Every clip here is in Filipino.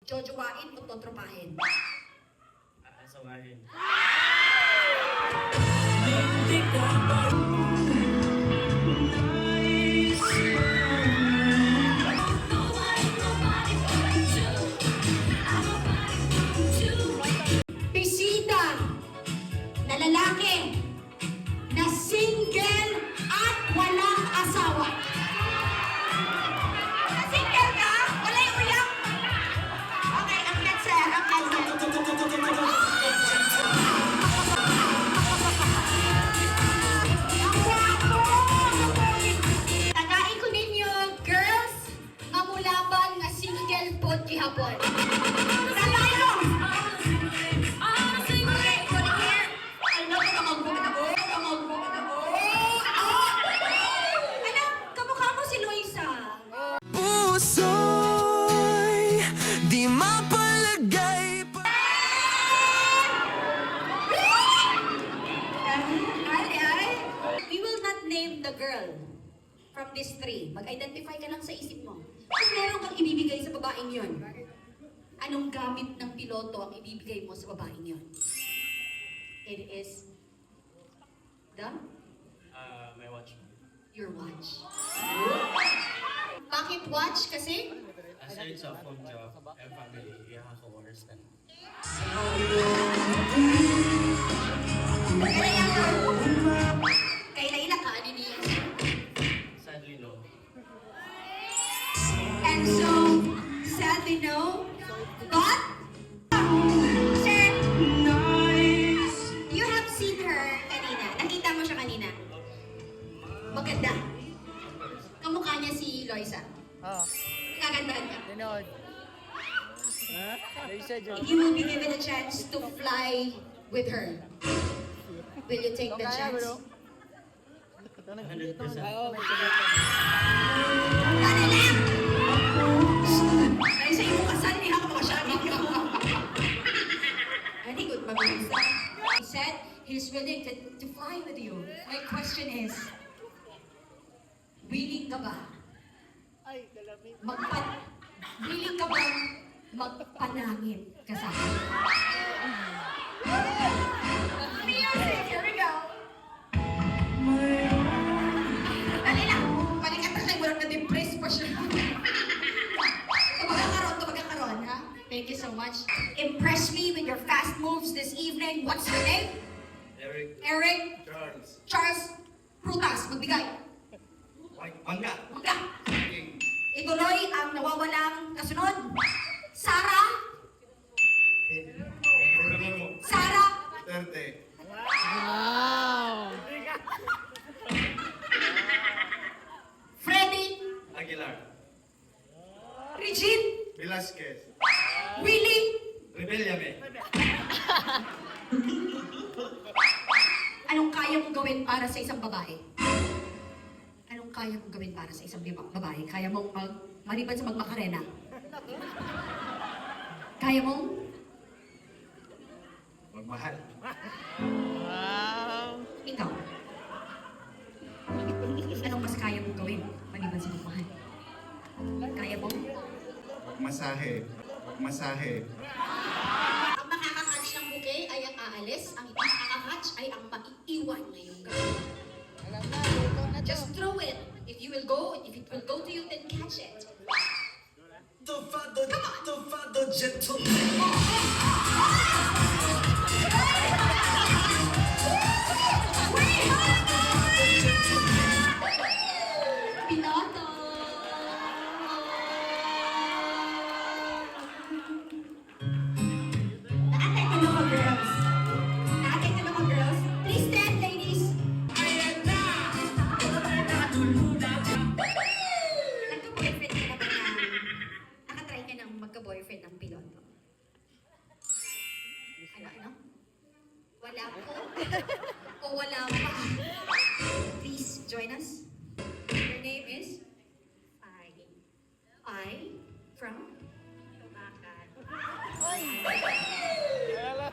Jojowain o totropahin? Asawahin. Bisita na lalaki na single at walang asawa. Single ka? Wala yung uyak? Okay, ang sir. Tagain ko ninyo, girls, mamulaban nga single pod gihapon. Tagayo! Puso'y di mapalagay pa. We will not name the girl from these three. Mag-identify ka lang sa isip mo. Kung meron kang ibibigay sa babaeng yon, anong gamit ng piloto ang ibibigay mo sa babaeng yon? It is My watch. your watch. Bakit watch? Kasi Aside sa phone job and family, i-understand. kailan ka niya. Sadly, no. And so, sadly no, but, sir, you have seen her kanina. Nakita mo siya kanina. Maganda. Kamukha niya si Loisa. Oh, Kagandahan ka. tinod. Ha? Loisa dyan. If you will be given a chance to fly with her, will you take the Kaya, chance? bro. 100%. Oo, may Ano lang? Ay, sa iyong kasal niya ako masyari ka. Very good, mabilis. He said he's willing to fly with you. My question is, willing ka ba? Ay, galamit. Willing ka ba magpanangit ka sa akin? Music, here we go. Dali lang, balikat na kayo, walang na-depress pa siya. Tumagkakaroon, ha? Thank you so much. Impress me with your fast moves this evening. What's your name? Eric. Eric Charles. Charles Prutas. Magbigay. Mangga. Magka. Ituloy ang nawawalang kasunod. Sarah. Sarah. Terte. Wow! Freddy. Aguilar. Regine. Velasquez. Willie. Rebellame. Anong kaya mong gawin para sa isang babae? Anong kaya mong gawin para sa isang babae? Kaya mong maliban sa magmakarena? Kaya mong? Magmahal. Wow! Ikaw. Anong mas kaya mong gawin maliban sa magmahal? Kaya mong? Magmasahe. Magmasahe. Ang makakakatch ng bouquet ay ang aalis. Ang hindi makakakatch ay ang maiiwan ngayong gabi. Alam na, luto na to. Just throw it. If it will go to you, then catch it. Tofado gentleman. Pinoto! Nakatay ka naman, girls. Nakatay ka naman, girls. Please stand, ladies. Nagka-boyfriend ka na ba na? Nakatry ka ng magka-boyfriend ng piloto? Ano? Wala po? O wala pa? Please join us. Your name is? I from? Tumakan.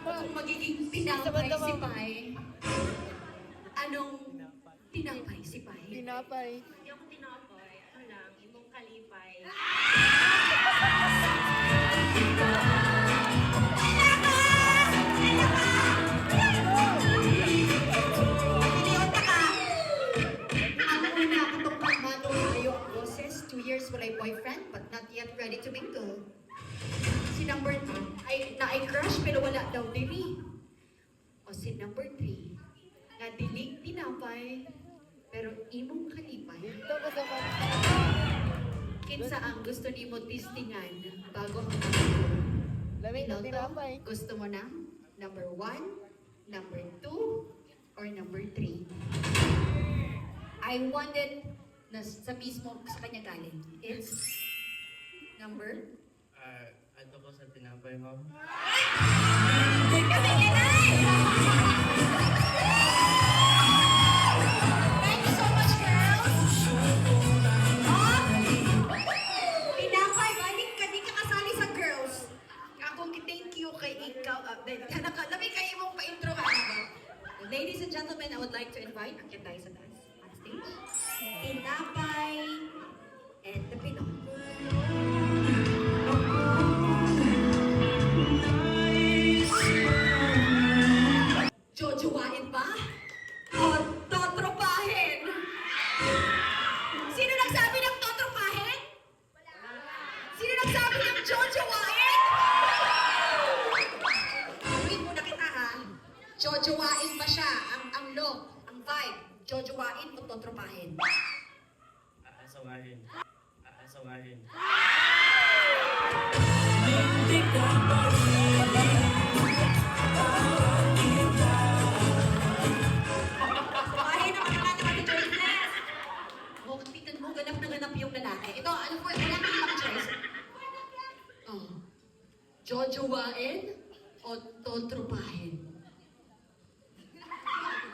Kung magiging tinapay si Pai, anong tinapay si Pai? Tinapay. Yung tinapay, ano lang, imong kalipay. Si number 2, ay crush pero wala daw diri. O si number 3, nga dili tinapay, pero imong kalipay. Dito ko sa Kinsa ang gusto nimo testingan bago ang lamig na Piloto, tinapay. gusto mo na number 1, number 2, or number 3? I wanted na sa mismo sa kanya galing. It's number Ato ko sa tinapay, ma'am. Kami kinay! Thank you so much, girls! Tinapay, balik ka, di ka kasali sa girls. Ako, thank you kay ikaw. Labi kayo mong pa-intro ka. Ladies and gentlemen, I would like to invite ang tayo sa taas on stage. Tinapay and the Pinoy. Jojowain ba? O totropahin? Sino nagsabi ng totropahin? Sino nagsabi ng jojowain? Tuwid muna kita ha. Jojowain ba siya? Ang look, ang vibe. Jojowain o totropahin? Aasawahin. Aasawahin. Bahay na mga naman ito business. Oh, tingnan mo, ganap na ganap yung lalaki. Ito, ano po, wala kang ibang choice. Oh. Jojowain o totropahin?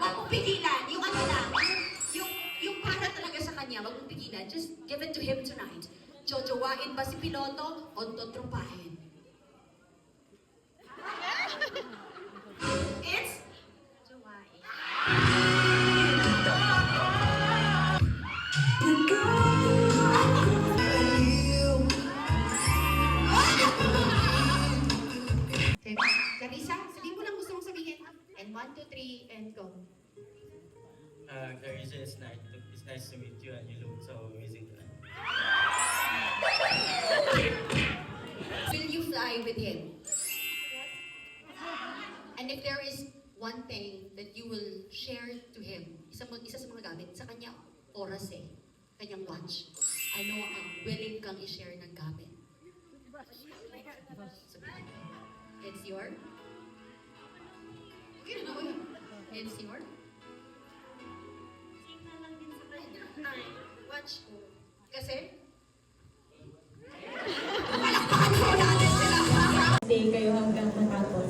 Huwag mong pigilan. Yung ano lang, yung para talaga sa kanya, huwag mong pigilan. Just give it to him tonight. Jojowain ba si Piloto o totropahin? It's jojowain. Okay, Clarissa, sabihin mo lang gusto mong sabihin. And 1, 2, 3, and go. Clarissa, it's nice to meet you and you look so amazing tonight. Will you fly with him? And if there is one thing that you will share to him, isa sa mga gamit, sa kanya oras kanyang watch, ano ang willing kang i-share ng gamit? It's your? Okay, ano yun? It's your? Watch ko. Kasi? Palakpakan mo natin sila! Stay kayo hanggang matapos.